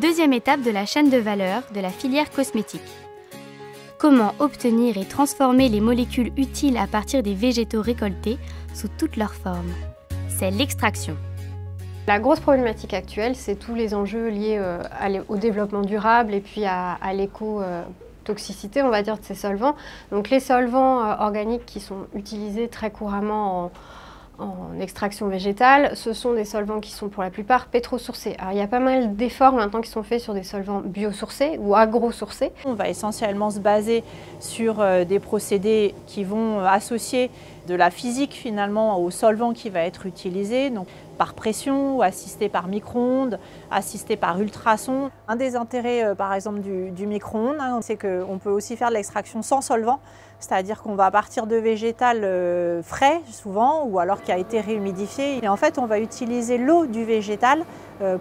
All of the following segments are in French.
Deuxième étape de la chaîne de valeur de la filière cosmétique. Comment obtenir et transformer les molécules utiles à partir des végétaux récoltés sous toutes leurs formes? C'est l'extraction. La grosse problématique actuelle, c'est tous les enjeux liés au développement durable et puis à l'éco-toxicité, on va dire, de ces solvants. Donc les solvants organiques qui sont utilisés très couramment en extraction végétale, ce sont des solvants qui sont pour la plupart pétrosourcés. Alors il y a pas mal d'efforts maintenant qui sont faits sur des solvants biosourcés ou agrosourcés. On va essentiellement se baser sur des procédés qui vont associer de la physique finalement au solvant qui va être utilisé, donc par pression ou assisté par micro-ondes, assisté par ultrasons. Un des intérêts par exemple du micro-ondes, c'est qu'on peut aussi faire de l'extraction sans solvant, c'est-à-dire qu'on va partir de végétal frais souvent ou alors qui a été réhumidifié. Et en fait on va utiliser l'eau du végétal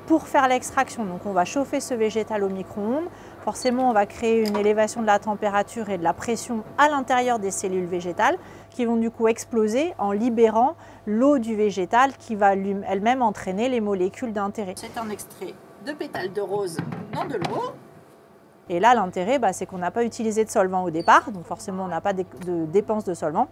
pour faire l'extraction. Donc on va chauffer ce végétal au micro-ondes. Forcément, on va créer une élévation de la température et de la pression à l'intérieur des cellules végétales qui vont du coup exploser en libérant l'eau du végétal qui va elle-même entraîner les molécules d'intérêt. C'est un extrait de pétales de rose dans de l'eau. Et là, l'intérêt, c'est qu'on n'a pas utilisé de solvant au départ, donc forcément, on n'a pas de dépense de solvant.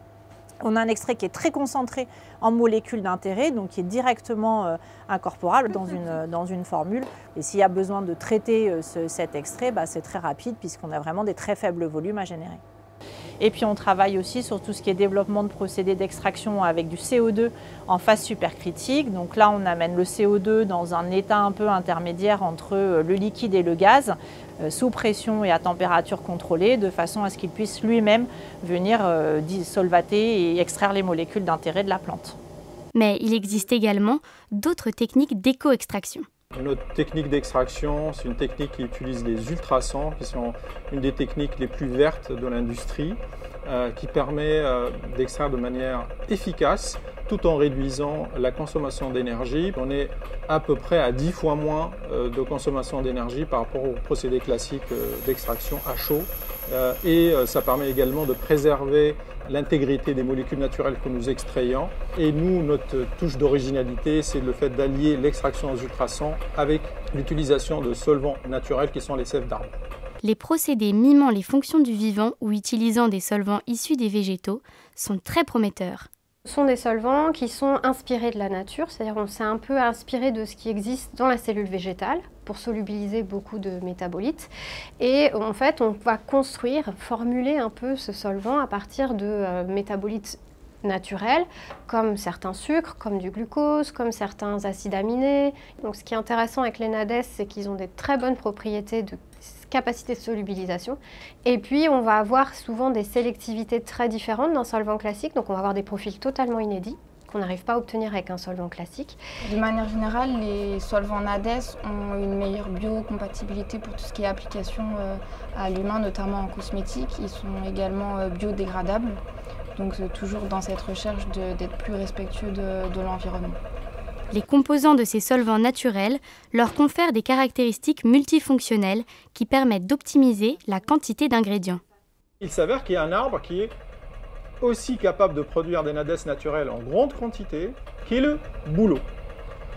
On a un extrait qui est très concentré en molécules d'intérêt, donc qui est directement incorporable dans une formule. Et s'il y a besoin de traiter cet extrait, c'est très rapide puisqu'on a vraiment des très faibles volumes à générer. Et puis on travaille aussi sur tout ce qui est développement de procédés d'extraction avec du CO2 en phase supercritique. Donc là, on amène le CO2 dans un état un peu intermédiaire entre le liquide et le gaz, sous pression et à température contrôlée, de façon à ce qu'il puisse lui-même venir solvater et extraire les molécules d'intérêt de la plante. Mais il existe également d'autres techniques d'éco-extraction. Notre technique d'extraction, c'est une technique qui utilise les ultrasons, qui sont une des techniques les plus vertes de l'industrie, qui permet d'extraire de manière efficace tout en réduisant la consommation d'énergie. On est à peu près à 10 fois moins de consommation d'énergie par rapport au procédé classique d'extraction à chaud. Et ça permet également de préserver l'intégrité des molécules naturelles que nous extrayons. Et nous, notre touche d'originalité, c'est le fait d'allier l'extraction aux ultrasons avec l'utilisation de solvants naturels qui sont les sèves d'arbres. Les procédés mimant les fonctions du vivant ou utilisant des solvants issus des végétaux sont très prometteurs. Ce sont des solvants qui sont inspirés de la nature, c'est-à-dire on s'est un peu inspiré de ce qui existe dans la cellule végétale pour solubiliser beaucoup de métabolites. Et en fait, on va formuler un peu ce solvant à partir de métabolites naturels, comme certains sucres, comme du glucose, comme certains acides aminés. Donc ce qui est intéressant avec les NADES, c'est qu'ils ont des très bonnes propriétés de capacité de solubilisation. Et puis, on va avoir souvent des sélectivités très différentes d'un solvant classique. Donc, on va avoir des profils totalement inédits qu'on n'arrive pas à obtenir avec un solvant classique. De manière générale, les solvants NADES ont une meilleure biocompatibilité pour tout ce qui est application à l'humain, notamment en cosmétique. Ils sont également biodégradables. Donc, toujours dans cette recherche d'être plus respectueux de l'environnement. Les composants de ces solvants naturels leur confèrent des caractéristiques multifonctionnelles qui permettent d'optimiser la quantité d'ingrédients. Il s'avère qu'il y a un arbre qui est aussi capable de produire des NADES naturels en grande quantité, qui est le bouleau.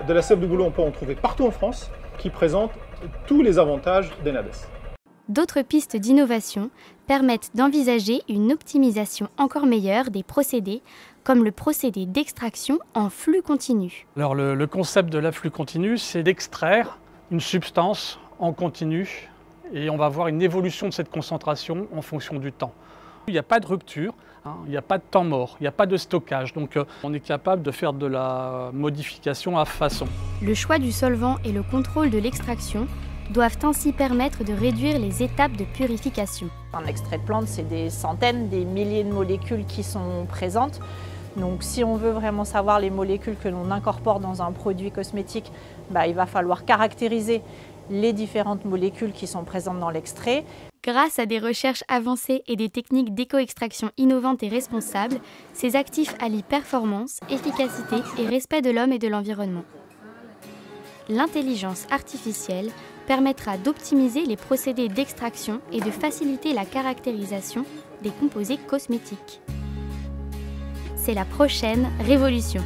De la sève de bouleau, on peut en trouver partout en France, qui présente tous les avantages des NADES. D'autres pistes d'innovation permettent d'envisager une optimisation encore meilleure des procédés, comme le procédé d'extraction en flux continu. Alors le concept de l'afflux continu, c'est d'extraire une substance en continu et on va voir une évolution de cette concentration en fonction du temps. Il n'y a pas de rupture, il n'y a pas de temps mort, il n'y a pas de stockage, donc on est capable de faire de la modification à façon. Le choix du solvant et le contrôle de l'extraction doivent ainsi permettre de réduire les étapes de purification. Un extrait de plante, c'est des centaines, des milliers de molécules qui sont présentes. Donc si on veut vraiment savoir les molécules que l'on incorpore dans un produit cosmétique, il va falloir caractériser les différentes molécules qui sont présentes dans l'extrait. Grâce à des recherches avancées et des techniques d'éco-extraction innovantes et responsables, ces actifs allient performance, efficacité et respect de l'homme et de l'environnement. L'intelligence artificielle permettra d'optimiser les procédés d'extraction et de faciliter la caractérisation des composés cosmétiques. C'est la prochaine révolution.